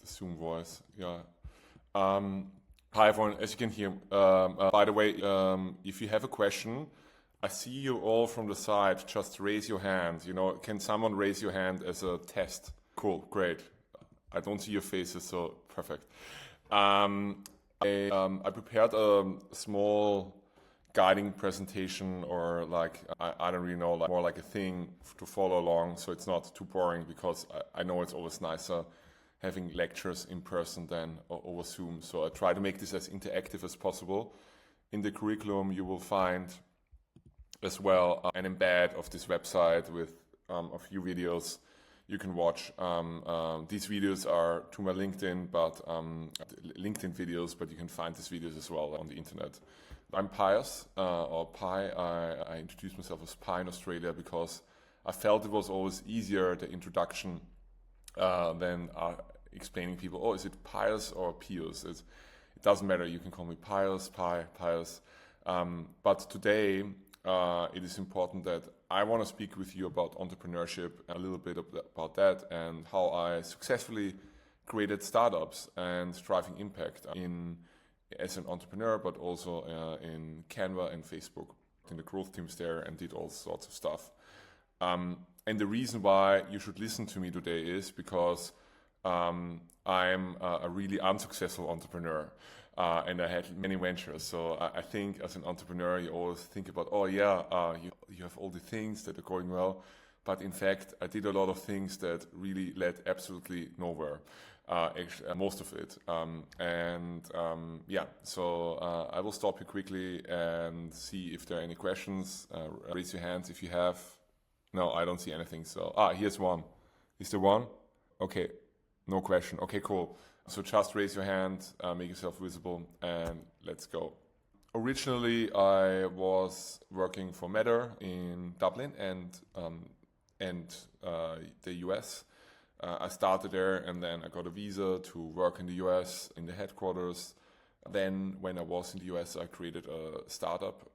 Zoom voice. Yeah. Hi everyone. As you can hear, by the way, if you have a question, I see you all from the side. Just raise your hand. Can someone raise your hand as a test? Cool, great. I don't see your faces, so perfect. I prepared a small guiding presentation, or I don't really know, more like a thing to follow along, so it's not too boring, because I know it's always nicer having lectures in person than over Zoom. So I try to make this as interactive as possible. In the curriculum, you will find as well an embed of this website with a few videos you can watch. These videos are to my LinkedIn, but LinkedIn videos, but you can find these videos as well on the internet. I'm Pius, or Pi. I introduced myself as Pi in Australia because I felt it was always easier, the introduction, than explaining people, oh, is it Pius or Pius? It doesn't matter, you can call me Pius, Pi, Pius. But today, it is important that I want to speak with you about entrepreneurship, a little bit about that, and how I successfully created startups and driving impact as an entrepreneur, but also in Canva and Facebook, in the growth teams there, and did all sorts of stuff. And the reason why you should listen to me today is because I'm a really unsuccessful entrepreneur. And I had many ventures. So I think as an entrepreneur, you always think about, oh yeah, you have all the things that are going well. But in fact, I did a lot of things that really led absolutely nowhere. Actually, most of it. So I will stop you quickly and see if there are any questions. Raise your hands if you have. No, I don't see anything. So, here's one. Is there one? Okay, no question. Okay, cool. So just raise your hand, make yourself visible, and let's go. Originally, I was working for Meta in Dublin and the US. I started there, and then I got a visa to work in the US in the headquarters. Then, when I was in the US, I created a startup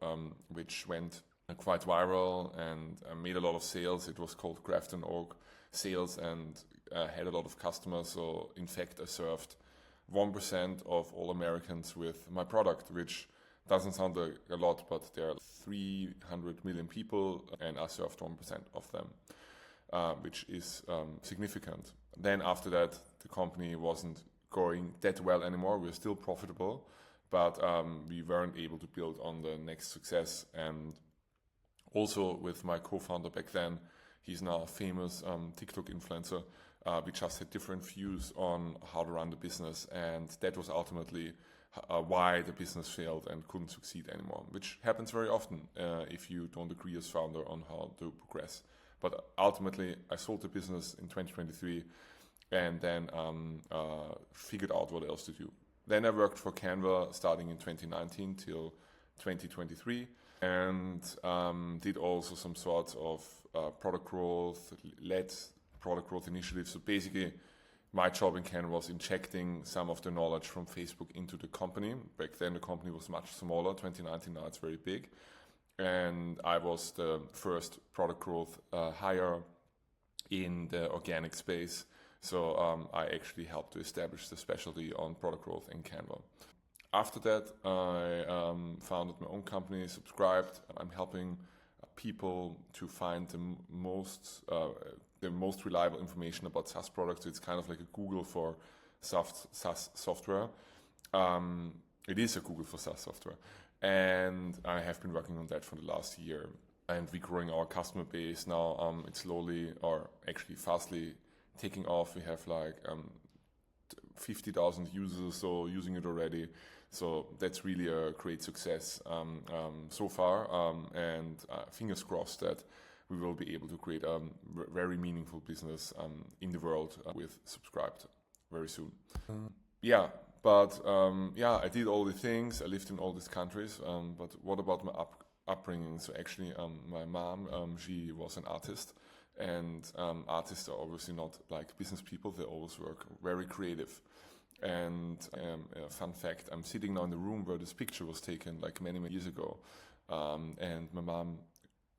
which went quite viral and made a lot of sales. It was called Grafton.org Sales, and had a lot of customers. So in fact, I served 1% of all Americans with my product, which doesn't sound a lot, but there are 300 million people, and I served 1% of them, which is significant. Then after that, the company wasn't going that well anymore. We were still profitable, but we weren't able to build on the next success. And also with my co-founder back then, he's now a famous TikTok influencer. We just had different views on how to run the business, and that was ultimately why the business failed and couldn't succeed anymore, which happens very often if you don't agree as founder on how to progress. But ultimately, I sold the business in 2023 and then figured out what else to do. Then I worked for Canva starting in 2019 till 2023, and did also some sorts of product growth, led product growth initiatives. So basically, my job in Canva was injecting some of the knowledge from Facebook into the company. Back then, the company was much smaller. 2019, now it's very big. And I was the first product growth hire in the organic space. So I actually helped to establish the specialty on product growth in Canva. After that, I founded my own company, subscribed. I'm helping people to find the most reliable information about SaaS products. It's kind of like a Google for SaaS software. It is a Google for SaaS software. And I have been working on that for the last year. And we're growing our customer base now. It's slowly, or actually fastly, taking off. We have 50,000 users so using it already. So that's really a great success so far. And fingers crossed that we will be able to create a very meaningful business in the world with Subscribed very soon. I did all the things. I lived in all these countries. But what about my upbringing? So actually, my mom, she was an artist. And artists are obviously not like business people. They always work very creative. And a fun fact, I'm sitting now in the room where this picture was taken like many years ago. And my mom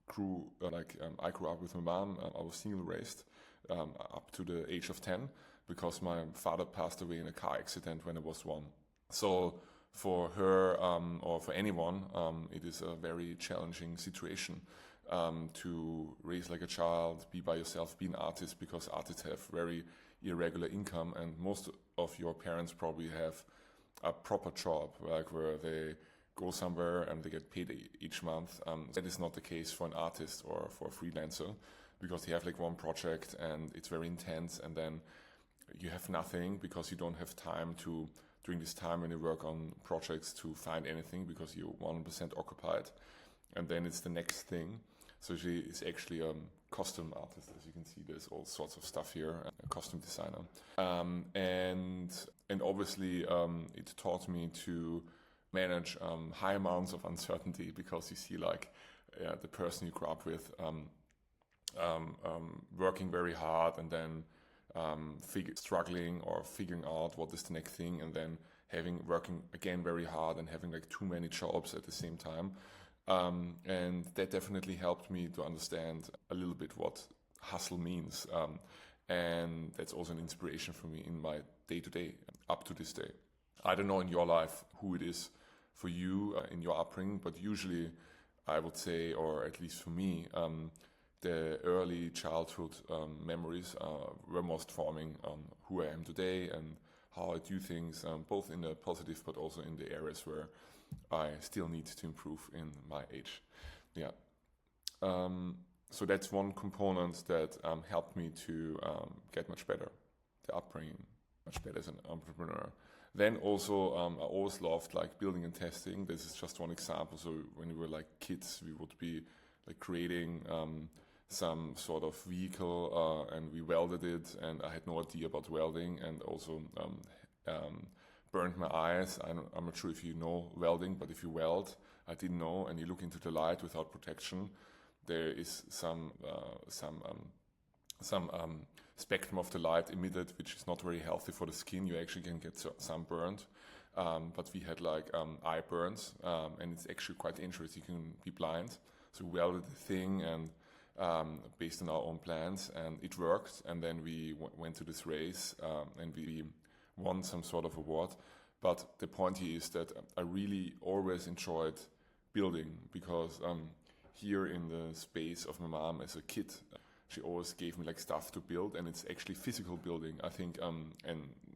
I grew up with my mom. I was single raised up to the age of 10. because my father passed away in a car accident when I was 1. So for her or for anyone, it is a very challenging situation to raise like a child, be by yourself, be an artist, because artists have very irregular income, and most of your parents probably have a proper job, like where they go somewhere and they get paid each month. That is not the case for an artist or for a freelancer, because they have like one project and it's very intense, and then you have nothing because you don't have time to, during this time when you work on projects, to find anything because you're 100% occupied, and then it's the next thing. So she is actually a costume artist, as you can see. There's all sorts of stuff here, a costume designer, and obviously it taught me to manage high amounts of uncertainty, because you see like the person you grew up with working very hard, and then struggling or figuring out what is the next thing, and then working again very hard and having like too many jobs at the same time. And that definitely helped me to understand a little bit what hustle means. And that's also an inspiration for me in my day-to-day, up to this day. I don't know in your life who it is for you in your upbringing, but usually I would say, or at least for me, the early childhood memories were most forming on who I am today and how I do things, both in the positive but also in the areas where I still need to improve in my age. Yeah. So that's one component that helped me to get much better, the upbringing, much better as an entrepreneur. Then also, I always loved like building and testing. This is just one example. So when we were like kids, we would be like creating some sort of vehicle, and we welded it, and I had no idea about welding, and also burned my eyes. I'm not sure if you know welding, but if you weld, I didn't know, and you look into the light without protection, there is some spectrum of the light emitted, which is not very healthy for the skin. You actually can get sunburned, but we had like eye burns, and it's actually quite dangerous. You can be blind. So we welded the thing, and based on our own plans, and it worked. And then we went to this race, and we won some sort of award. But the point here is that I really always enjoyed building, because here in the space of my mom as a kid, she always gave me like stuff to build, and it's actually physical building, I think, and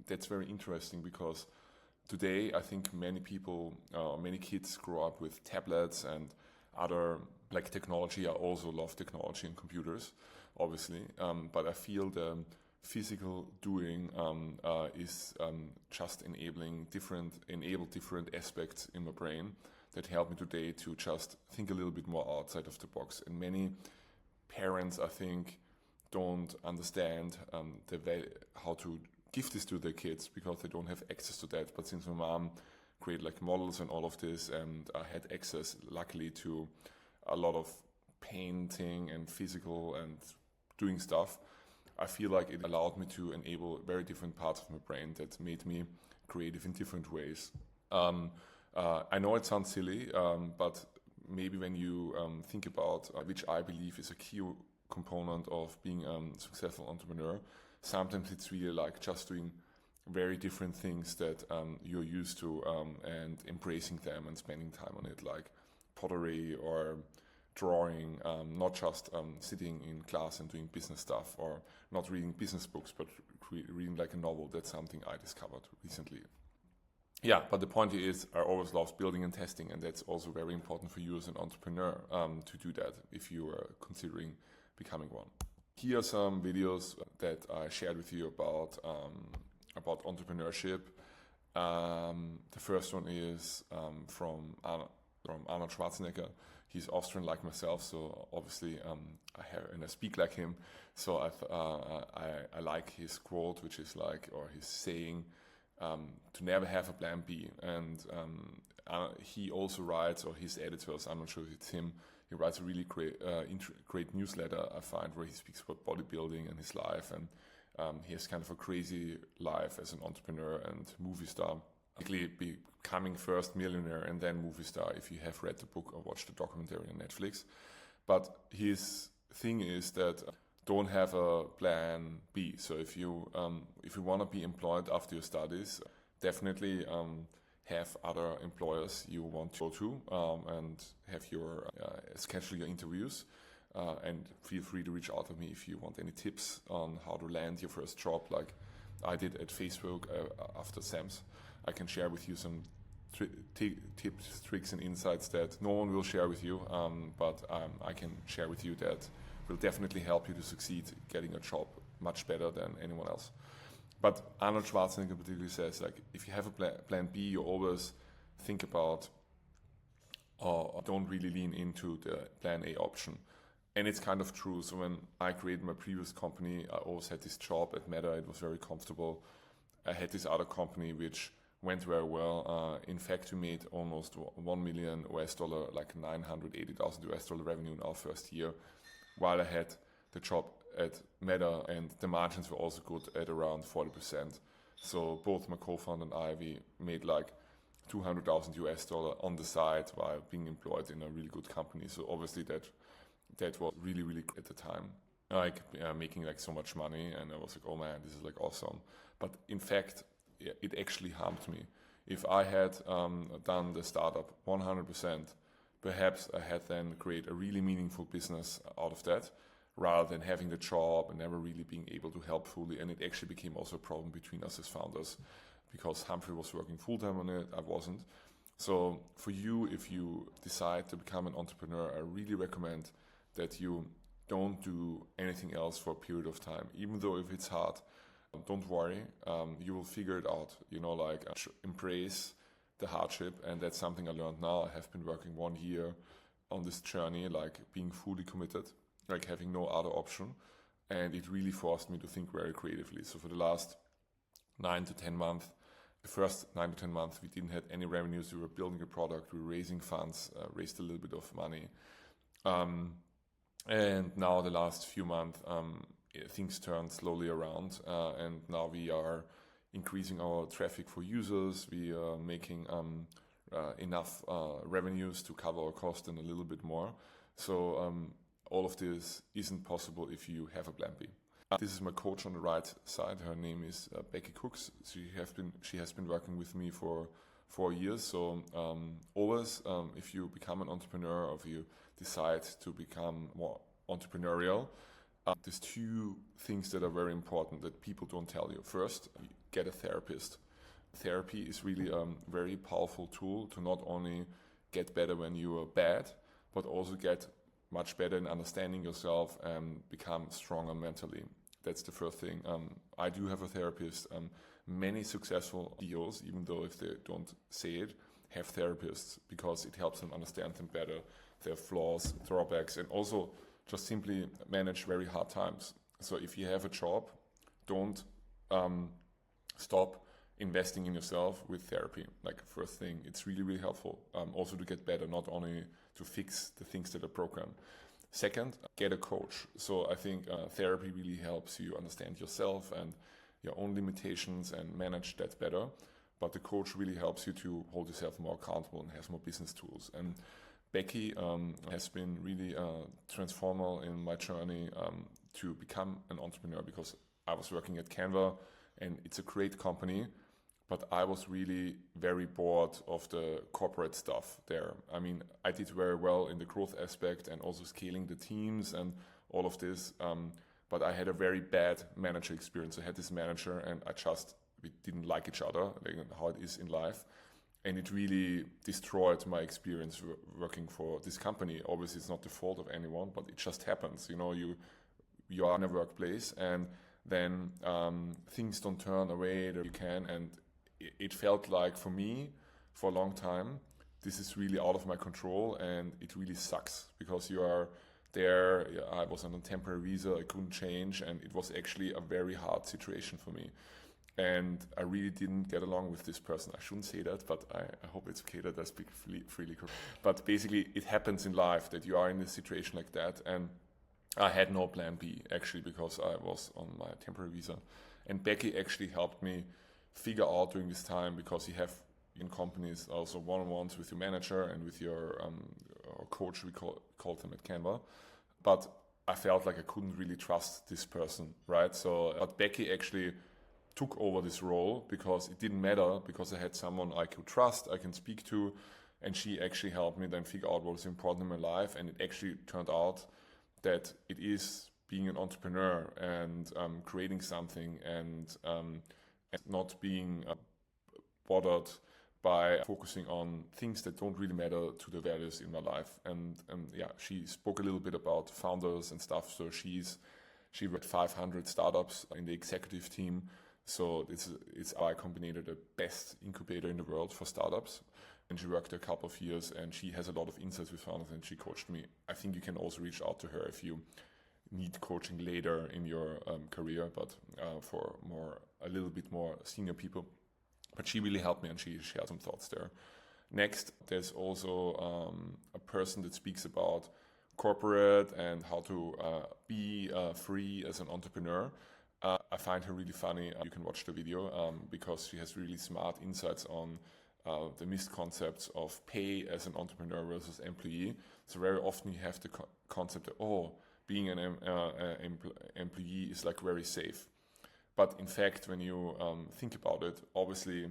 that's very interesting, because today I think many people, many kids grow up with tablets and other like technology. I also love technology and computers, obviously, but I feel the physical doing is just enable different aspects in my brain that help me today to just think a little bit more outside of the box. And many parents, I think, don't understand how to give this to their kids, because they don't have access to that. But since my mom created like models and all of this, and I had access, luckily, to a lot of painting and physical and doing stuff, I feel like it allowed me to enable very different parts of my brain that made me creative in different ways. I know it sounds silly, but maybe when you think about which I believe is a key component of being a successful entrepreneur, sometimes it's really like just doing very different things that you're used to, and embracing them and spending time on it, like pottery or drawing, not just sitting in class and doing business stuff, or not reading business books, but reading like a novel. That's something I discovered recently. Yeah, but the point is, I always loved building and testing, and that's also very important for you as an entrepreneur to do that if you are considering becoming one. Here are some videos that I shared with you about entrepreneurship. The first one is from Arnold Schwarzenegger. He's Austrian like myself, so obviously I speak like him. So I like his quote, which is like, or his saying, to never have a plan B. And he also writes, or his editors, I'm not sure if it's him, he writes a really great newsletter, I find, where he speaks about bodybuilding and his life, and he has kind of a crazy life as an entrepreneur and movie star. Basically becoming first millionaire and then movie star, if you have read the book or watched the documentary on Netflix. But his thing is that don't have a plan B. So if you want to be employed after your studies, definitely have other employers you want to go to and have your schedule your interviews. And feel free to reach out to me if you want any tips on how to land your first job, like I did at Facebook after SAMS. I can share with you some tips, tricks, and insights that no one will share with you, but I can share with you that will definitely help you to succeed getting a job much better than anyone else. But Arnold Schwarzenegger particularly says, like, if you have a plan B, you always think about or don't really lean into the plan A option. And it's kind of true. So when I created my previous company, I always had this job at Meta. It was very comfortable. I had this other company which went very well. In fact, we made almost $1 million, like $980,000 revenue in our first year, while I had the job at Meta, and the margins were also good at around 40%. So both my co-founder and I, we made like $200,000 on the side while being employed in a really good company. So obviously that was really, really at the time, like making like so much money, and I was like, oh man, this is like awesome. But in fact, it actually harmed me. If I had done the startup 100%, perhaps I had then create a really meaningful business out of that, rather than having the job and never really being able to help fully. And it actually became also a problem between us as founders, because Humphrey was working full-time on it, I wasn't. So for you, if you decide to become an entrepreneur, I really recommend that you don't do anything else for a period of time. Even though if it's hard, don't worry, you will figure it out. Like embrace the hardship, and that's something I learned now. I have been working 1 year on this journey, like being fully committed, like having no other option, and it really forced me to think very creatively. So for the last 9 to 10 months, the first 9 to 10 months, we didn't have any revenues. We were building a product, we were raising funds, raised a little bit of money. And now the last few months, things turn slowly around, and now we are increasing our traffic for users. We are making enough revenues to cover our cost and a little bit more. So all of this isn't possible if you have a plan B. This is my coach on the right side. Her name is Becky Cooks. She has been working with me for 4 years. So always, if you become an entrepreneur, or if you decide to become more entrepreneurial, there's 2 things that are very important that people don't tell you. First, get a therapist. Therapy is really a very powerful tool to not only get better when you are bad, but also get much better in understanding yourself and become stronger mentally. That's the first thing. I do have a therapist. Many successful CEOs, even though if they don't say it, have therapists, because it helps them understand them better, their flaws, drawbacks, and also just simply manage very hard times. So if you have a job, don't stop investing in yourself with therapy. Like, first thing, it's really, really helpful. Also to get better, not only to fix the things that are broken. Second, get a coach. So I think therapy really helps you understand yourself and your own limitations and manage that better. But the coach really helps you to hold yourself more accountable and has more business tools. And Becky has been really transformational in my journey to become an entrepreneur, because I was working at Canva, and it's a great company, but I was really very bored of the corporate stuff there. I mean, I did very well in the growth aspect and also scaling the teams and all of this, but I had a very bad manager experience. I had this manager, and we didn't like each other, like how it is in life. And it really destroyed my experience working for this company. Obviously, it's not the fault of anyone, but it just happens. You are in a workplace, and then things don't turn away that you can. And it felt like, for me, for a long time, this is really out of my control, and it really sucks, because you are there. I was on a temporary visa, I couldn't change, and it was actually a very hard situation for me. And I really didn't get along with this person. I shouldn't say that, but I hope it's okay that I speak freely. But basically, it happens in life that you are in a situation like that. And I had no plan B, actually, because I was on my temporary visa. And Becky actually helped me figure out during this time, because you have in companies also one-on-ones with your manager and with your coach, we called them at Canva. But I felt like I couldn't really trust this person, right? So, but Becky actually took over this role because it didn't matter, because I had someone I could trust, I can speak to, and she actually helped me then figure out what was important in my life. And it actually turned out that it is being an entrepreneur and creating something and not being bothered by focusing on things that don't really matter to the values in my life. And yeah, she spoke a little bit about founders and stuff. So she worked 500 startups in the executive team. So it's I combined the best incubator in the world for startups. And she worked a couple of years, and she has a lot of insights with founders, and she coached me. I think you can also reach out to her if you need coaching later in your career, but for a little bit more senior people. But she really helped me, and she shared some thoughts there. Next, there's also a person that speaks about corporate and how to be free as an entrepreneur. I find her really funny. You can watch the video because she has really smart insights on the misconceptions of pay as an entrepreneur versus employee. So very often you have the concept that, being an employee is like very safe. But in fact, when you think about it, obviously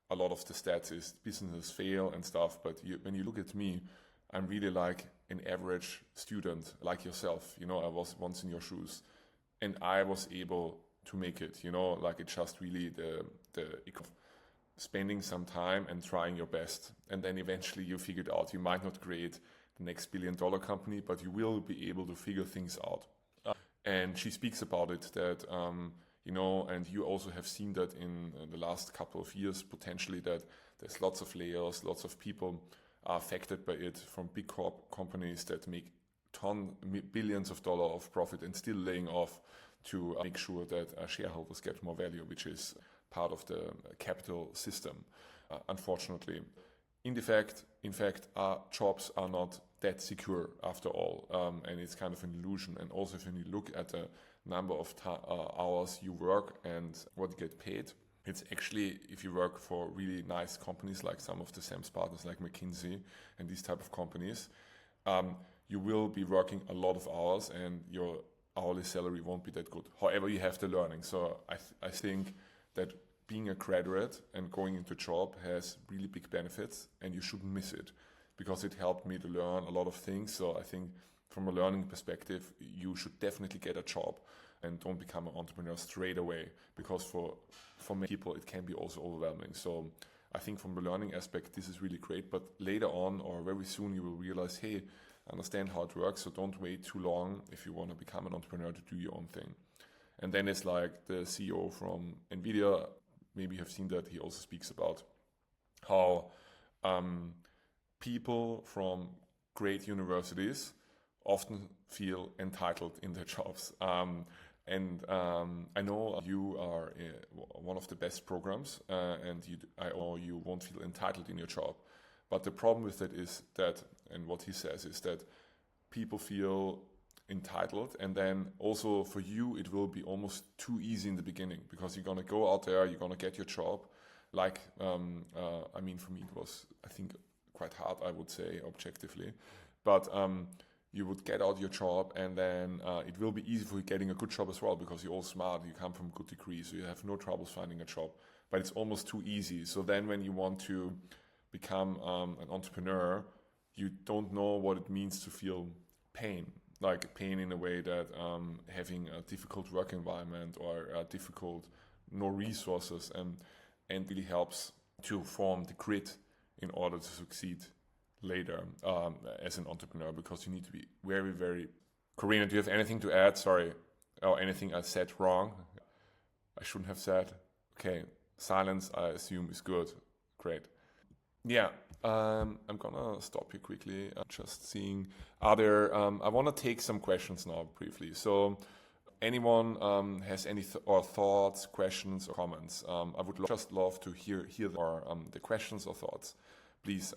a lot of the stats is businesses fail and stuff. But when you look at me, I'm really like an average student like yourself. I was once in your shoes, and I was able to make it. Like it's just really the spending some time and trying your best, and then eventually you figure it out. You might not create the next billion-dollar company, but you will be able to figure things out. And she speaks about it that and you also have seen that in the last couple of years potentially, that there's lots of layers, lots of people are affected by it, from big companies that make billions of dollars of profit and still laying off to make sure that shareholders get more value, which is part of the capital system, unfortunately. In fact, jobs are not that secure after all, and it's kind of an illusion. And also, if you look at the number of hours you work and what you get paid, it's actually, if you work for really nice companies like some of the SAM's partners like McKinsey and these type of companies, you will be working a lot of hours and your hourly salary won't be that good. However, you have the learning. So I think that being a graduate and going into a job has really big benefits, and you shouldn't miss it, because it helped me to learn a lot of things. So I think from a learning perspective, you should definitely get a job and don't become an entrepreneur straight away, because for many people it can be also overwhelming. So I think from the learning aspect, this is really great, but later on or very soon you will realize, hey, I understand how it works, so don't wait too long if you want to become an entrepreneur to do your own thing. And then it's like the CEO from NVIDIA, maybe you have seen that, he also speaks about how people from great universities often feel entitled in their jobs. And I know you are one of the best programs, and you won't feel entitled in your job. But the problem with it is that, and what he says is that people feel entitled, and then also for you it will be almost too easy in the beginning, because you're going to go out there, you're going to get your job. Like, for me it was, I think, quite hard, I would say, objectively. But you would get out your job, and then it will be easy for you getting a good job as well, because you're all smart, you come from good degrees, so you have no troubles finding a job. But it's almost too easy. So then when you want to become an entrepreneur, you don't know what it means to feel pain. Like pain in a way that having a difficult work environment or no resources, and really helps to form the grit in order to succeed later as an entrepreneur, because you need to be very, very... Karina, do you have anything to add? Sorry. Or anything I said wrong? I shouldn't have said? Okay. Silence, I assume, is good. Great. Yeah. I'm gonna stop here quickly. Just seeing, I want to take some questions now briefly. So anyone has any thoughts, questions, or comments? I would just love to hear the questions or thoughts. Please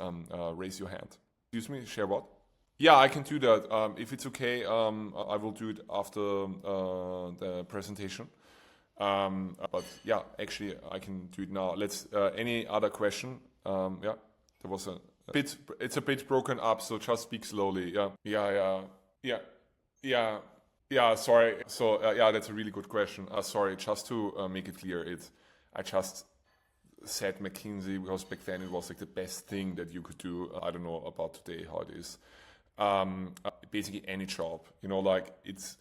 raise your hand. Excuse me, share what? Yeah, I can do that. If it's okay, I will do it after the presentation. But yeah, actually, I can do it now. Let's. Any other question? Yeah. There was it's a bit broken up, so just speak slowly. Yeah. Yeah, sorry. So yeah, that's a really good question. Sorry, just to make it clear, I just said McKinsey because back then it was like the best thing that you could do. I don't know about today how it is. Basically any job, like it's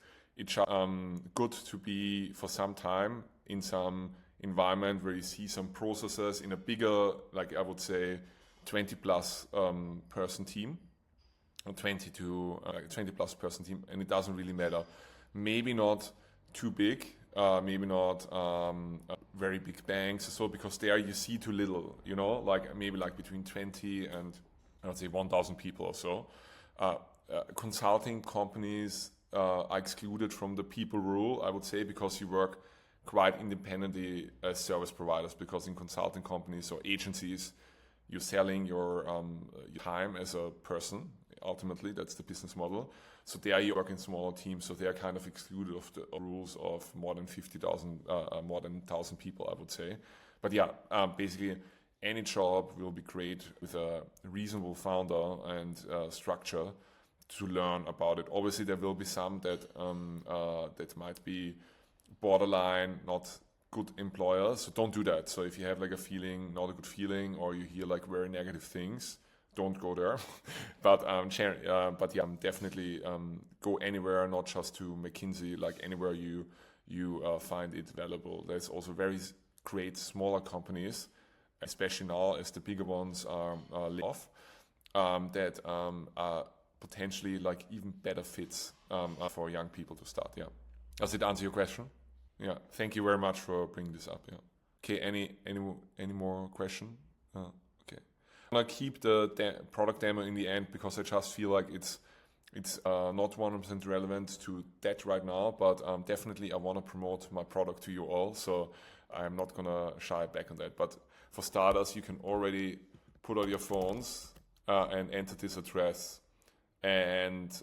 good to be for some time in some environment where you see some processes in a bigger, like I would say, 20 plus person team, or 20 plus person team, and it doesn't really matter. Maybe not too big, maybe not very big banks, so because there you see too little, like maybe like between 20 and I would say 1,000 people or so. Consulting companies are excluded from the people rule, I would say, because you work quite independently as service providers, because in consulting companies or agencies, you're selling your time as a person. Ultimately, that's the business model. So there you work in smaller teams, so they are kind of excluded of the rules of more than 50,000, more than 1,000 people, I would say. But yeah, basically any job will be great with a reasonable founder and structure to learn about it. Obviously, there will be some that might be borderline, not good employers. So don't do that. So if you have like a feeling, not a good feeling, or you hear like very negative things, don't go there. but definitely go anywhere, not just to McKinsey. Like anywhere you find it valuable. There's also very great smaller companies, especially now as the bigger ones are laid off, that are potentially like even better fits for young people to start. Yeah. Does it answer your question? Yeah. Thank you very much for bringing this up. Yeah. Okay. Any more question? Okay. I'm gonna keep the product demo in the end because I just feel like it's not 100% relevant to that right now, but definitely I want to promote my product to you all. So I'm not gonna shy back on that. But for starters, you can already put out your phones and enter this address and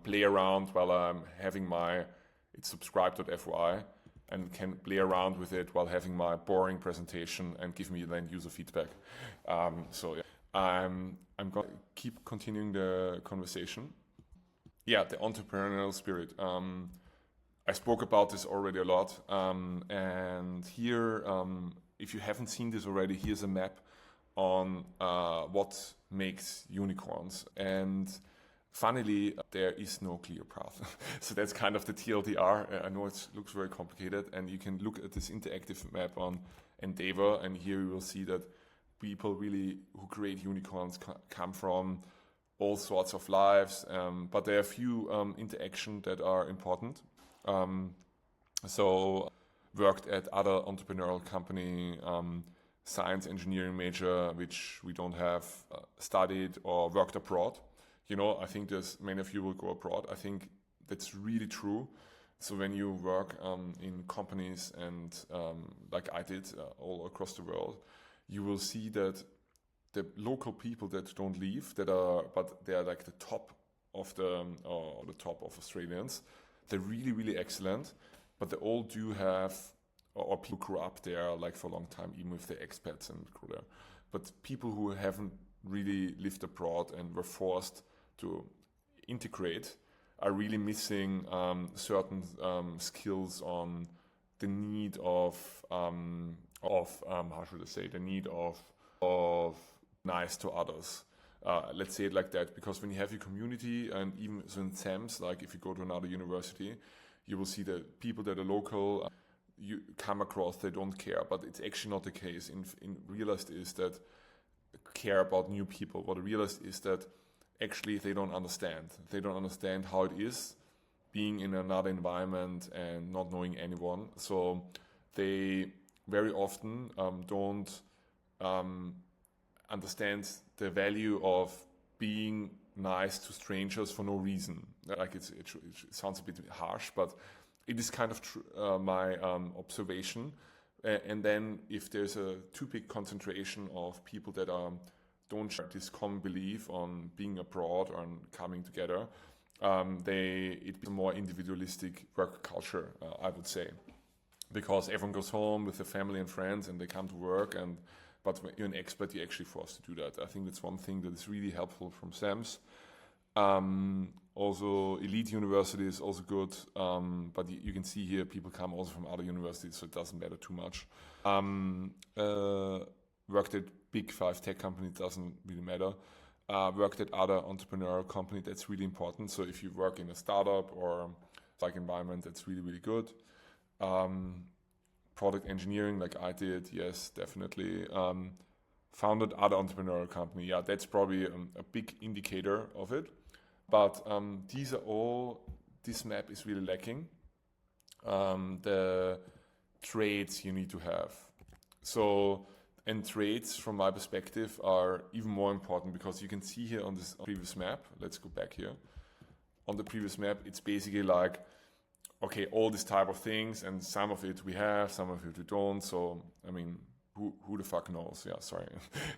play around while I'm having it's subscribe.fyi, and can play around with it while having my boring presentation and give me then user feedback. So yeah, I'm going to keep continuing the conversation. Yeah, the entrepreneurial spirit. I spoke about this already a lot. And here, if you haven't seen this already, here's a map on what makes unicorns. And funnily, there is no clear path. So that's kind of the TLDR. I know it looks very complicated, and you can look at this interactive map on Endeavor, and here you will see that people really who create unicorns come from all sorts of lives, but there are a few interactions that are important. So worked at other entrepreneurial company, science engineering major, which we don't have, studied or worked abroad. I think there's many of you will go abroad. I think that's really true. So when you work in companies and like I did all across the world, you will see that the local people that don't leave, but they are like the top of the top of Australians. They're really, really excellent, but they all do have, or people grew up there like for a long time, even if they're expats and grew there. But people who haven't really lived abroad and were forced to integrate are really missing certain skills on the need of how should I say, the need of nice to others. Let's say it like that, because when you have your community, and even so in SAMS, like if you go to another university, you will see that people that are local, you come across, they don't care, but it's actually not the case. In realized is that care about new people. What I realized is that actually they don't understand. They don't understand how it is being in another environment and not knowing anyone. So they very often don't understand the value of being nice to strangers for no reason. Like it sounds a bit harsh, but it is kind of my observation. And then if there's a too big concentration of people that don't share this common belief on being abroad or on coming together, it becomes a more individualistic work culture, I would say. Because everyone goes home with their family and friends and they come to work, but when you're an expert, you're actually forced to do that. I think that's one thing that is really helpful from SAMS. Also, elite university is also good, but you can see here people come also from other universities, so it doesn't matter too much. Worked at big 5 tech companies, doesn't really matter. Worked at other entrepreneurial company, that's really important. So if you work in a startup or like environment, that's really, really good. Product engineering, like I did, yes, definitely. Founded other entrepreneurial company, yeah, that's probably a big indicator of it. But this map is really lacking. The traits you need to have. So, and traits from my perspective are even more important because you can see here on this previous map, let's go back here. On the previous map, it's basically like, okay, all this type of things, and some of it we have, some of it we don't. So, I mean, who the fuck knows? Yeah, sorry.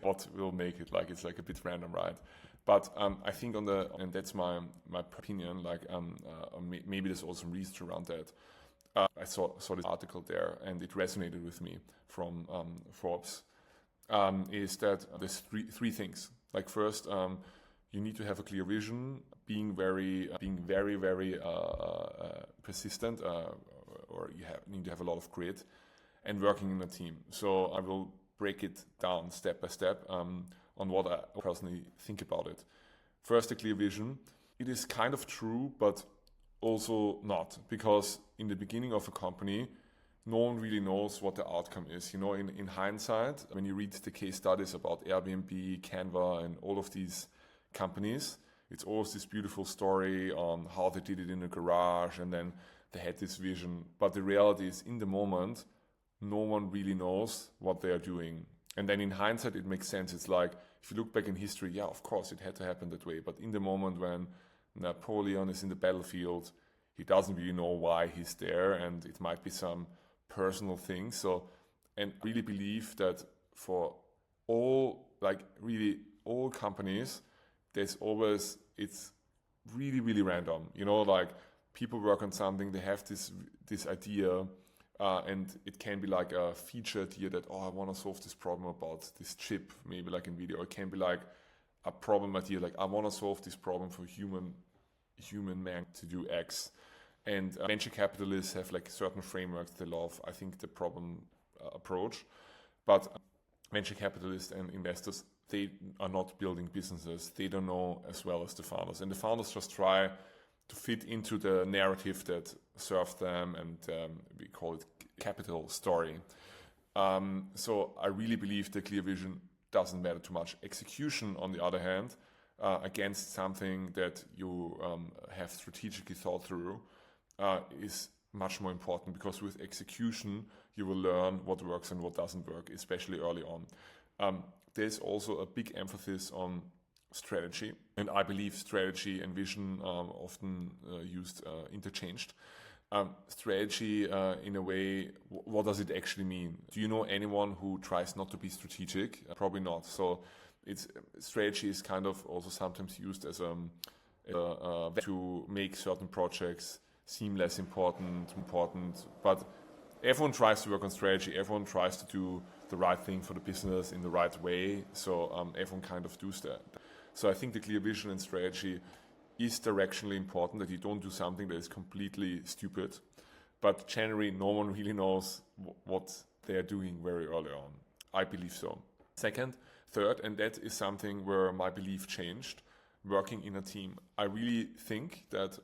What will make it like, it's like a bit random, right? But I think and that's my opinion, like maybe there's also some research around that. I saw this article there and it resonated with me from Forbes, is that there's three things. Like first, you need to have a clear vision, being very persistent, or you need to have a lot of grit, and working in a team. So I will break it down step by step on what I personally think about it. First, a clear vision. It is kind of true, but also not, because in the beginning of a company, no one really knows what the outcome is. You know, in hindsight, when you read the case studies about Airbnb, Canva, and all of these companies, it's always this beautiful story on how they did it in a garage and then they had this vision. But the reality is, in the moment, no one really knows what they are doing. And then in hindsight, it makes sense. It's like, if you look back in history, yeah, of course, it had to happen that way. But in the moment when Napoleon is in the battlefield, he doesn't really know why he's there, and it might be some personal thing. So, and I really believe that for all companies, it's really, really random. You know, like people work on something, they have this idea, and it can be like a feature idea that, I want to solve this problem about this chip, maybe like in video. It can be like a problem idea, like I want to solve this problem for human man to do X. And venture capitalists have like certain frameworks they love. I think the problem approach, but venture capitalists and investors, they are not building businesses. They don't know as well as the founders, and the founders just try to fit into the narrative that serves them, and we call it capital story. So I really believe the clear vision doesn't matter too much. Execution, on the other hand, against something that you have strategically thought through, is much more important, because with execution you will learn what works and what doesn't work, especially early on. There's also a big emphasis on strategy, and I believe strategy and vision often used interchanged. Strategy, in a way, what does it actually mean? Do you know anyone who tries not to be strategic? Probably not. So strategy is kind of also sometimes used as to make certain projects seem less important, but everyone tries to work on strategy. Everyone tries to do the right thing for the business in the right way. So everyone kind of does that. So I think the clear vision and strategy is directionally important, that you don't do something that is completely stupid. But generally, no one really knows what they are doing very early on. I believe so. Third, and that is something where my belief changed, working in a team. I really think that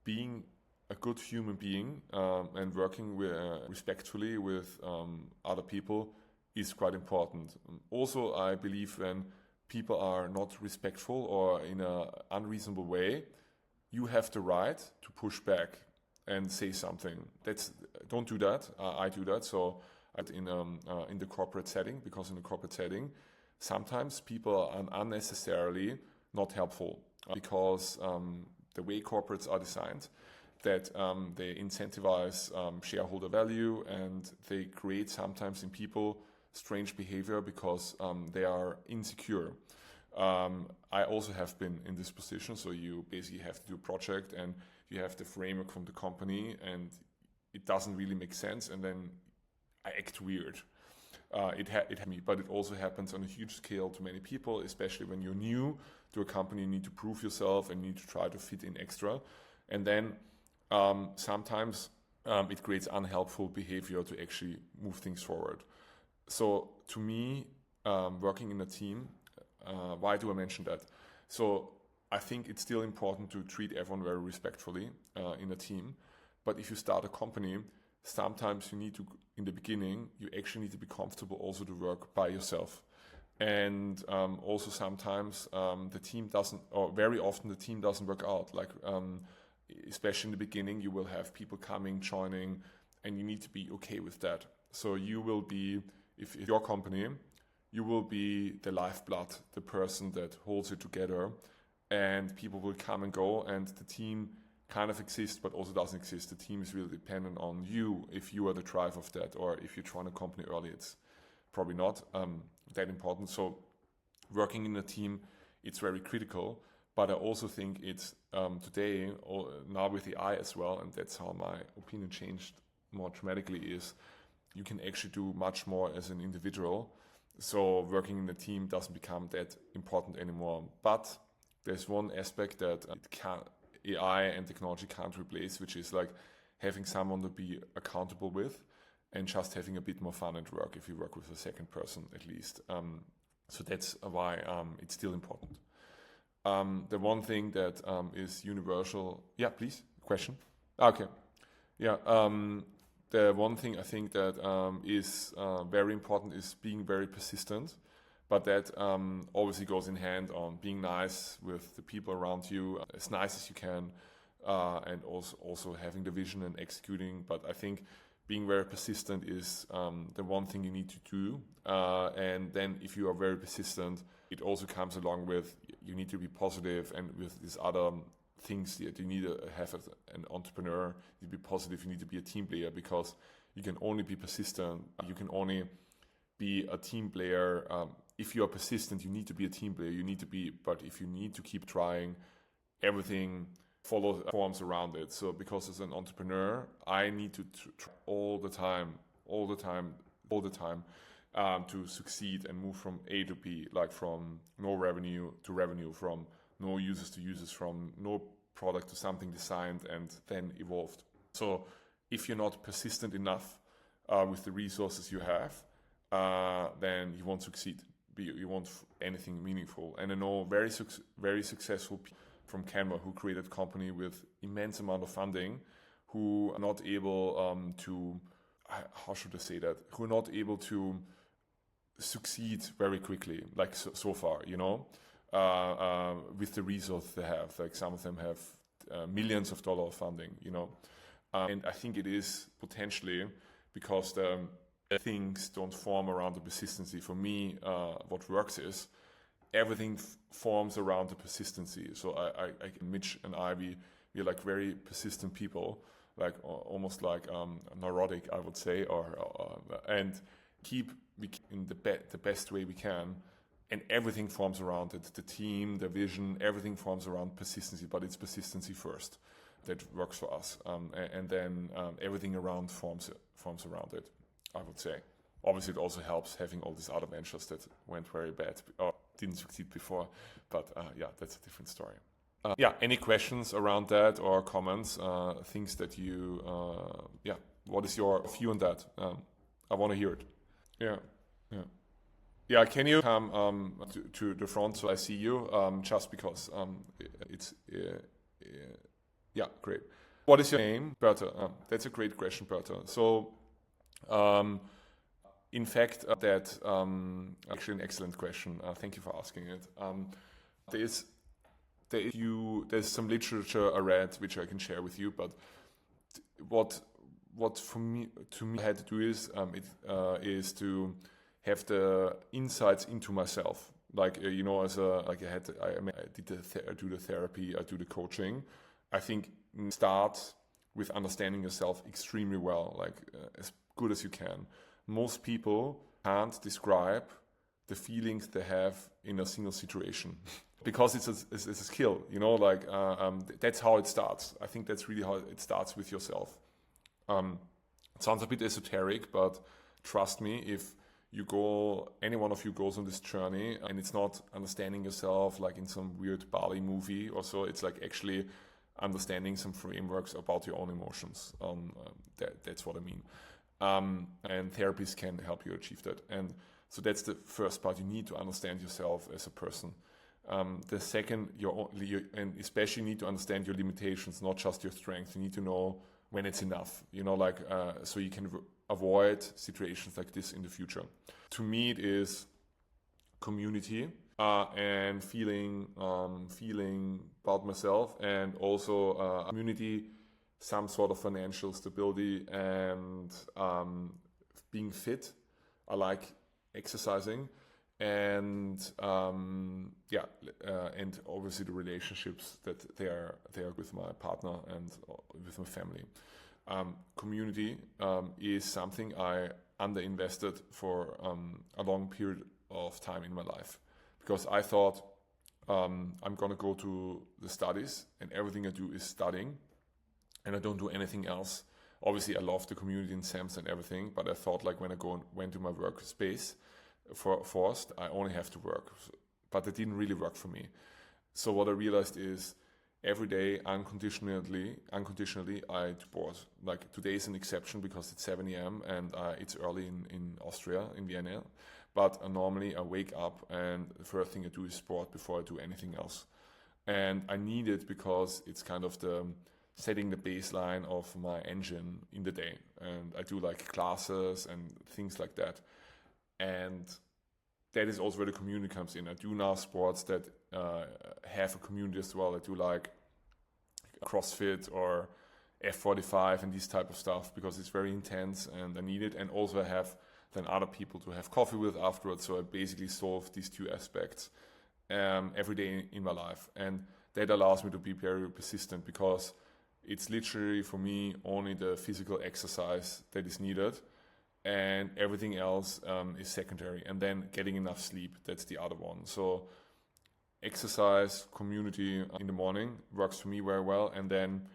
being a good human being and working respectfully with other people is quite important. Also, I believe when people are not respectful or in an unreasonable way, you have the right to push back and say something. Don't do that. I do that. So in the corporate setting, because in the corporate setting, sometimes people are unnecessarily not helpful, because the way corporates are designed, that they incentivize shareholder value, and they create sometimes in people strange behavior because they are insecure. I also have been in this position, so you basically have to do a project and you have the framework from the company and it doesn't really make sense, and then I act weird. But it also happens on a huge scale to many people, especially when you're new to a company. You need to prove yourself and you need to try to fit in extra. And then sometimes it creates unhelpful behavior to actually move things forward. So to me, working in a team, why do I mention that? So I think it's still important to treat everyone very respectfully in a team. But if you start a company, sometimes you need to, in the beginning, you actually need to be comfortable also to work by yourself. And also sometimes the team doesn't, or very often the team doesn't work out. Like especially in the beginning, you will have people coming, joining, and you need to be okay with that. So you will be, if it's your company, you will be the lifeblood, the person that holds it together, and people will come and go, and the team kind of exists but also doesn't exist. The team is really dependent on you. If you are the drive of that, or if you join a company early, it's probably not that important. So working in a team, it's very critical. But I also think it's today, or now with AI as well, and that's how my opinion changed more dramatically, is you can actually do much more as an individual. So working in a team doesn't become that important anymore. But there's one aspect that AI and technology can't replace, which is like having someone to be accountable with and just having a bit more fun at work if you work with a second person at least. So that's why it's still important. The one thing that is universal... Yeah, please, question? Okay. Yeah, the one thing I think that is very important is being very persistent. But that obviously goes in hand on being nice with the people around you, as nice as you can, and also having the vision and executing. But I think being very persistent is the one thing you need to do. And then if you are very persistent, it also comes along with you need to be positive, and with these other things that you need to have as an entrepreneur, you need to be positive, you need to be a team player, because you can only be persistent, you can only be a team player. If you are persistent, you need to be a team player, but if you need to keep trying, everything forms around it. So because as an entrepreneur, I need to try all the time, to succeed and move from A to B, like from no revenue to revenue, from no users to users, from no product to something designed and then evolved. So if you're not persistent enough with the resources you have, then you won't succeed. You won't anything meaningful. And I know very successful people from Canva who created a company with immense amount of funding, who are not able to, how should I say that? Who are not able to succeed very quickly, like so far, with the resources they have. Like some of them have millions of dollars of funding, and I think it is potentially because the things don't form around the persistency. For me, what works is everything forms around the persistency. So Mitch and I, we're like very persistent people, like almost like neurotic, I would say, and keep in the best way we can. And everything forms around it. The team, the vision, everything forms around persistency, but it's persistency first that works for us. And then everything around forms around it, I would say. Obviously, it also helps having all these other ventures that went very bad or didn't succeed before. But that's a different story. Any questions around that or comments? Things that you, what is your view on that? I want to hear it. Yeah, can you come to the front so I see you? Just because it's... great. What is your name? Bertha. That's a great question, Bertha. So, in fact, that's actually an excellent question. Thank you for asking it. There's some literature I read which I can share with you, but what to me I had to do is to have the insights into myself. Like I do the therapy, I do the coaching. I think start with understanding yourself extremely well, like as good as you can. Most people can't describe the feelings they have in a single situation because it's a skill, that's how it starts. I think that's really how it starts with yourself. It sounds a bit esoteric, but trust me, if any one of you goes on this journey, and it's not understanding yourself like in some weird Bali movie or so. It's like actually understanding some frameworks about your own emotions. That's what I mean. And therapists can help you achieve that. And so that's the first part. You need to understand yourself as a person. The second, and especially you need to understand your limitations, not just your strengths. You need to know when it's enough, so you can avoid situations like this in the future. To me, it is community and feeling about myself, and also community, some sort of financial stability, and being fit. I like exercising, and and obviously the relationships that they are with my partner and with my family. Community is something I underinvested for a long period of time in my life, because I thought I'm gonna go to the studies and everything I do is studying, and I don't do anything else. Obviously, I love the community in SAMS and everything, but I thought like when I went to my workspace forced, I only have to work. But it didn't really work for me. So what I realized is every day, unconditionally, I do sport. Like today is an exception because it's 7 a.m. and it's early in Austria, in Vienna. But normally I wake up and the first thing I do is sport before I do anything else. And I need it because it's kind of setting the baseline of my engine in the day. And I do like classes and things like that. And that is also where the community comes in. I do now sports that have a community as well. I do like CrossFit or F45 and this type of stuff because it's very intense and I need it. And also I have then other people to have coffee with afterwards. So I basically solve these two aspects every day in my life. And that allows me to be very persistent, because it's literally for me only the physical exercise that is needed. And everything else is secondary. And then getting enough sleep, that's the other one. So exercise, community in the morning works for me very well. And then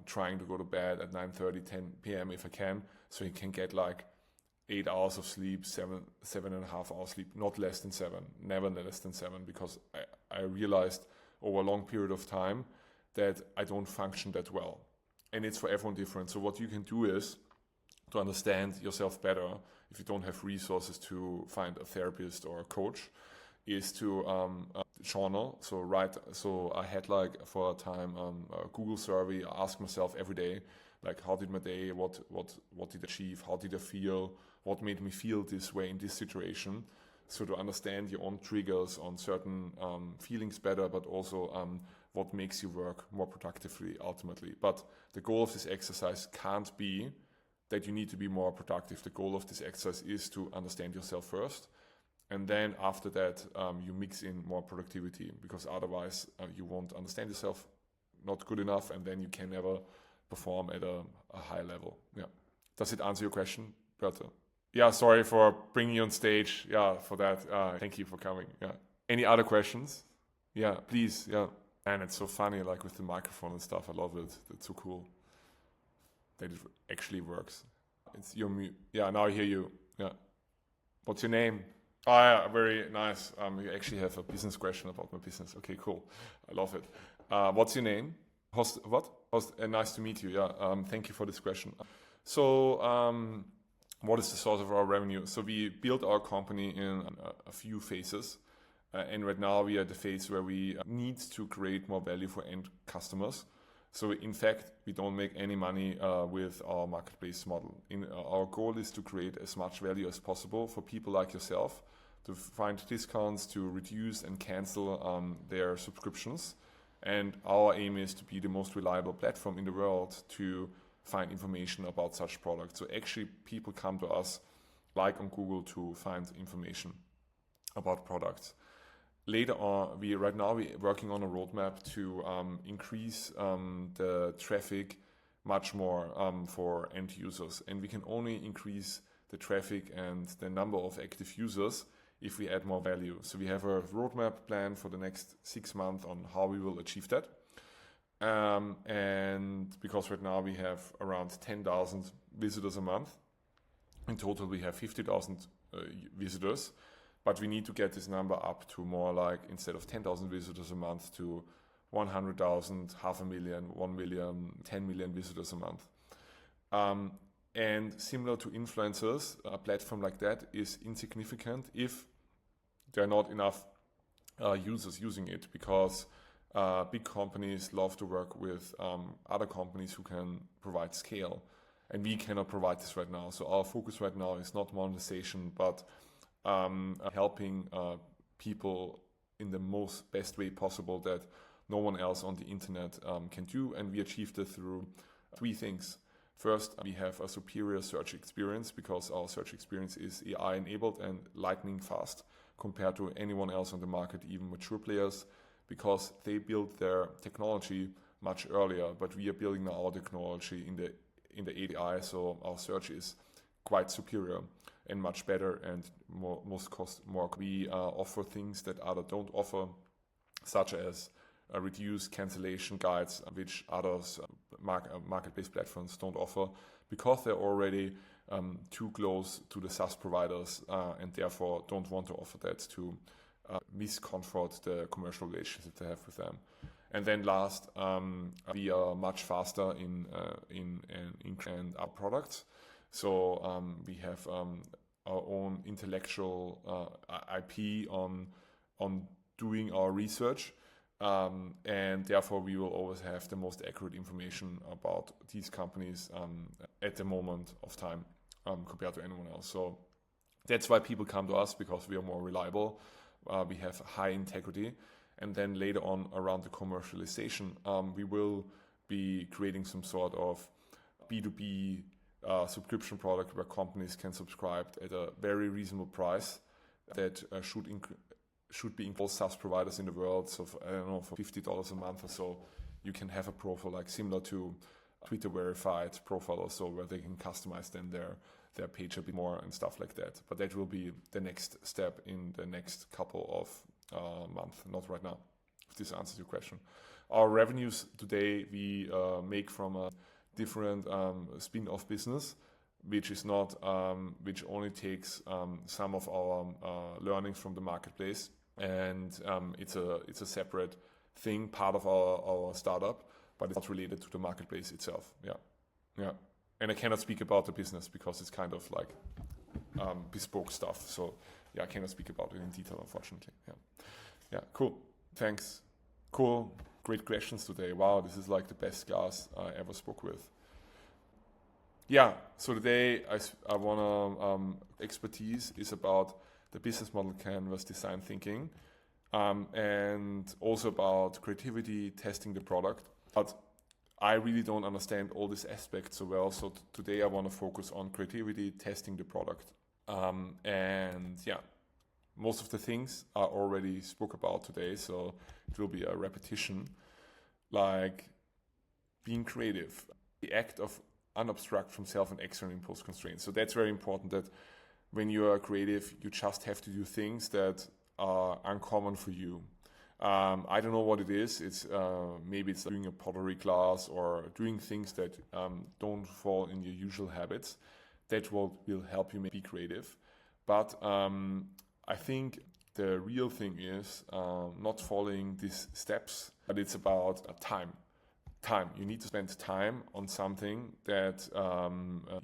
trying to go to bed at 9:30, 10 p.m. if I can. So you can get like 8 hours of sleep, 7.5 hours sleep, not less than 7, never less than 7, because I realized over a long period of time that I don't function that well. And it's for everyone different. So what you can do is, to understand yourself better, if you don't have resources to find a therapist or a coach, is to journal. So I had like for a time a Google survey. I ask myself every day, like, how did my day? What did I achieve? How did I feel? What made me feel this way in this situation? So to understand your own triggers on certain feelings better, but also what makes you work more productively ultimately. But the goal of this exercise can't be that you need to be more productive. The goal of this exercise is to understand yourself first. And then after that, you mix in more productivity, because otherwise you won't understand yourself not good enough, and then you can never perform at a high level. Yeah. Does it answer your question, Bertha? Yeah, sorry for bringing you on stage. Yeah, for that. Thank you for coming. Yeah. Any other questions? Yeah, please. Yeah. And it's so funny, like with the microphone and stuff. I love it. It's so cool that it actually works. It's your mute. Yeah, now I hear you. Yeah. What's your name? Oh, yeah, very nice. You actually have a business question about my business. Okay, cool. I love it. What's your name? What? Nice to meet you. Yeah. Thank you for this question. So, what is the source of our revenue? So we built our company in a few phases. And right now we are at the phase where we need to create more value for end customers. So in fact, we don't make any money with our marketplace model. Our goal is to create as much value as possible for people like yourself, to find discounts, to reduce and cancel their subscriptions. And our aim is to be the most reliable platform in the world to find information about such products. So actually people come to us, like on Google, to find information about products. Later on, we're working on a roadmap to increase the traffic much more for end users. And we can only increase the traffic and the number of active users if we add more value. So we have a roadmap plan for the next 6 months on how we will achieve that. And because right now we have around 10,000 visitors a month, in total we have 50,000 visitors, but we need to get this number up to more like, instead of 10,000 visitors a month, to 100,000, 500,000, 1 million, 10 million visitors a month. And similar to influencers, a platform like that is insignificant if there are not enough users using it, because big companies love to work with other companies who can provide scale, and we cannot provide this right now. So our focus right now is not monetization, but helping people in the best way possible that no one else on the internet can do. And we achieved it through 3 things. First, we have a superior search experience, because our search experience is AI enabled and lightning fast compared to anyone else on the market, even mature players, because they build their technology much earlier, but we are building our technology in the API, so our search is quite superior and much better and more. We offer things that others don't offer, such as reduced cancellation guides, which others marketplace platforms don't offer, because they're already too close to the SaaS providers and therefore don't want to offer that to misconfort the commercial relationship they have with them. And then last, we are much faster in our products. So we have our own intellectual IP on doing our research. And therefore we will always have the most accurate information about these companies at the moment of time compared to anyone else. So that's why people come to us, because we are more reliable, we have high integrity. And then later on, around the commercialization, we will be creating some sort of B2B subscription product where companies can subscribe at a very reasonable price that should be in all SaaS providers in the world. So for, I don't know, for $50 a month or so, you can have a profile like similar to Twitter verified profile or so, where they can customize then their page a bit more and stuff like that. But that will be the next step in the next couple of months, not right now, if this answers your question. Our revenues today, we make from a different spin-off business, which is not, which only takes some of our learnings from the marketplace, and it's a separate thing, part of our startup, but it's not related to the marketplace itself. Yeah. And I cannot speak about the business because it's kind of like bespoke stuff. So yeah, I cannot speak about it in detail, unfortunately. Yeah, cool. Thanks. Cool. Great questions today. Wow, this is like the best class I ever spoke with. Yeah, so today I want expertise is about the business model canvas, design thinking, and also about creativity, testing the product. But I really don't understand all these aspects so well. So today I want to focus on creativity, testing the product. And yeah, most of the things I already spoke about today, so it will be a repetition, like being creative, the act of unobstruct from self and external imposed constraints. So that's very important, that when you are creative, you just have to do things that are uncommon for you. I don't know what it is. It's maybe it's doing a pottery class or doing things that don't fall in your usual habits. That will help you be creative. But I think the real thing is not following these steps, but it's about time. You need to spend time on something that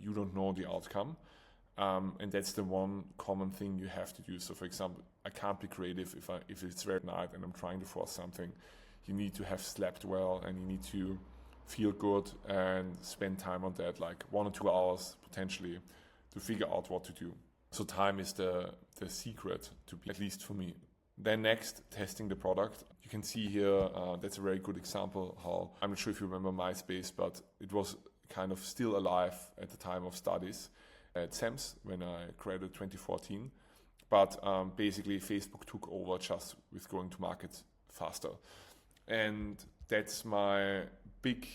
you don't know the outcome. And that's the one common thing you have to do. So for example, I can't be creative if it's very night and I'm trying to force something. You need to have slept well and you need to feel good and spend time on that, like 1 or 2 hours potentially, to figure out what to do. So time is the secret, to be, at least for me. Then next, testing the product. You can see here, that's a very good example how, I'm not sure if you remember MySpace, but it was kind of still alive at the time of studies at SEMS when I graduated 2014. But basically Facebook took over just with going to market faster. And that's my big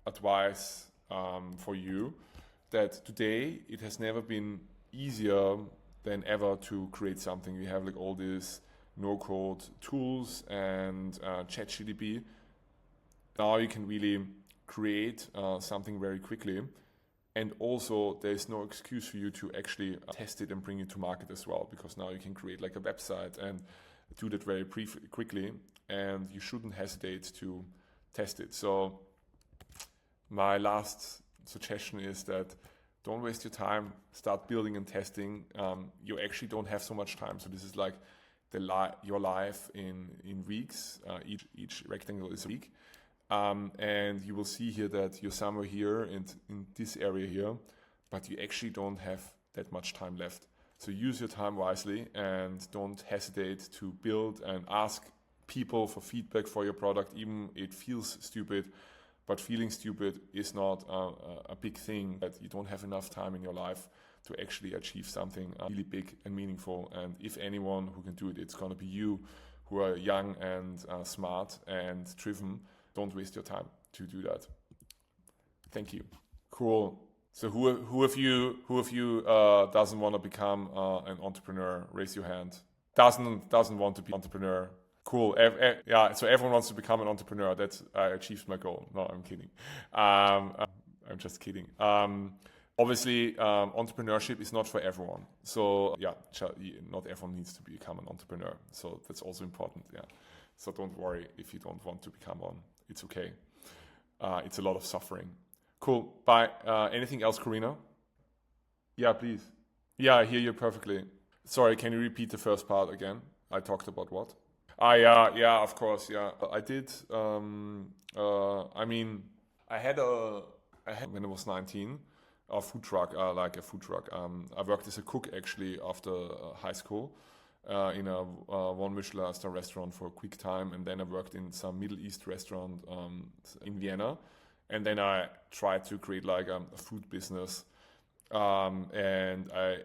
advice for you, that today it has never been easier than ever to create something. We have like all these no-code tools and ChatGPT. Now you can really create something very quickly. And also, there's no excuse for you to actually test it and bring it to market as well, because now you can create like a website and do that very quickly, and you shouldn't hesitate to test it. So my last suggestion is that don't waste your time, start building and testing. You actually don't have so much time. So this is like your life in weeks. Each rectangle is a week. And you will see here that you're somewhere here in this area here, but you actually don't have that much time left. So use your time wisely and don't hesitate to build and ask people for feedback for your product, even it feels stupid. But feeling stupid is not a big thing, that you don't have enough time in your life to actually achieve something really big and meaningful. And if anyone who can do it, it's going to be you, who are young and smart and driven. Don't waste your time to do that. Thank you. Cool. So who of you doesn't want to become an entrepreneur? Raise your hand. Doesn't want to be an entrepreneur. Cool. Yeah. So everyone wants to become an entrepreneur. I achieved my goal. No, I'm kidding. I'm just kidding. Obviously, entrepreneurship is not for everyone. So yeah, not everyone needs to become an entrepreneur. So that's also important. Yeah. So don't worry if you don't want to become one. It's okay. It's a lot of suffering. Cool. Bye. Anything else, Karina? Yeah, please. Yeah, I hear you perfectly. Sorry, can you repeat the first part again? I talked about what? Yeah, of course, yeah. I did. I mean, I had when I was 19, a food truck, like a food truck. I worked as a cook actually after high school in a one Michelin star restaurant for a quick time, and then I worked in some Middle East restaurant in Vienna, and then I tried to create like a food business, and I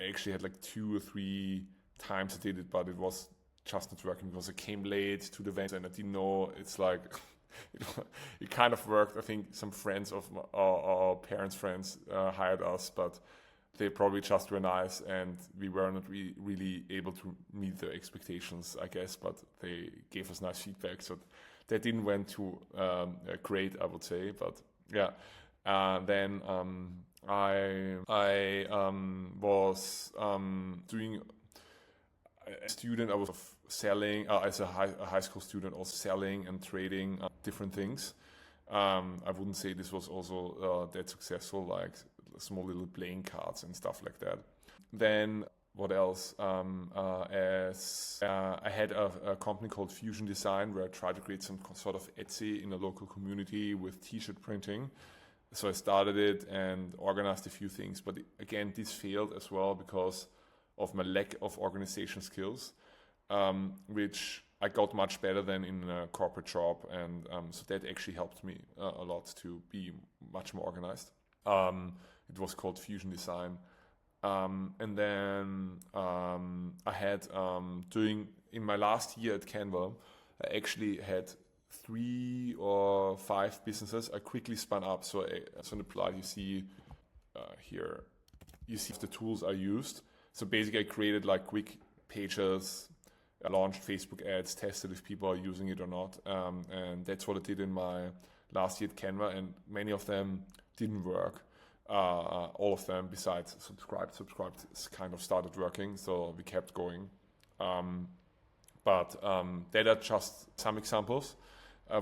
actually had like 2 or 3 times I did it, but it was just not working because I came late to the event and I didn't know. It's like it kind of worked. I think some friends of our parents' friends hired us, but they probably just were nice and we were not really able to meet their expectations, I guess, but they gave us nice feedback. So that didn't went too great, I would say, but yeah. Then I was doing a student. I was selling as a high school student, also selling and trading different things. I wouldn't say this was also that successful, like small little playing cards and stuff like that. Then what else? As I had a company called Fusion Design where I tried to create some sort of Etsy in a local community with t-shirt printing. So I started it and organized a few things, but again, this failed as well because of my lack of organization skills, which I got much better than in a corporate job, and so that actually helped me a lot to be much more organized. It was called Fusion Design, and then I had in my last year at Canva, I actually had 3 or 5 businesses. I quickly spun up. So on the plot you see here, you see the tools I used. So basically I created like quick pages, I launched Facebook ads, tested if people are using it or not. And that's what I did in my last year at Canva, and many of them didn't work. All of them besides subscribed kind of started working, so we kept going. But that are just some examples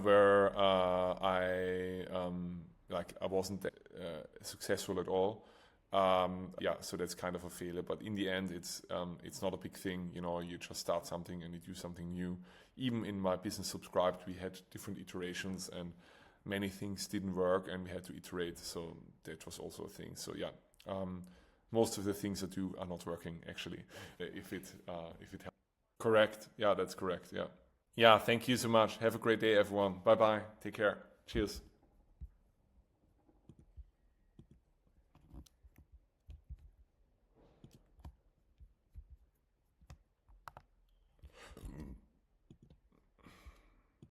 where I wasn't successful at all. So that's kind of a failure, but in the end it's not a big thing. You just start something and you do something new. Even in my business Subscribed, we had different iterations and many things didn't work and we had to iterate, so that was also a thing. So most of the things I do are not working actually, if it helps. Correct. Yeah, that's correct. Yeah, thank you so much. Have a great day, everyone. Bye bye. Take care. Cheers.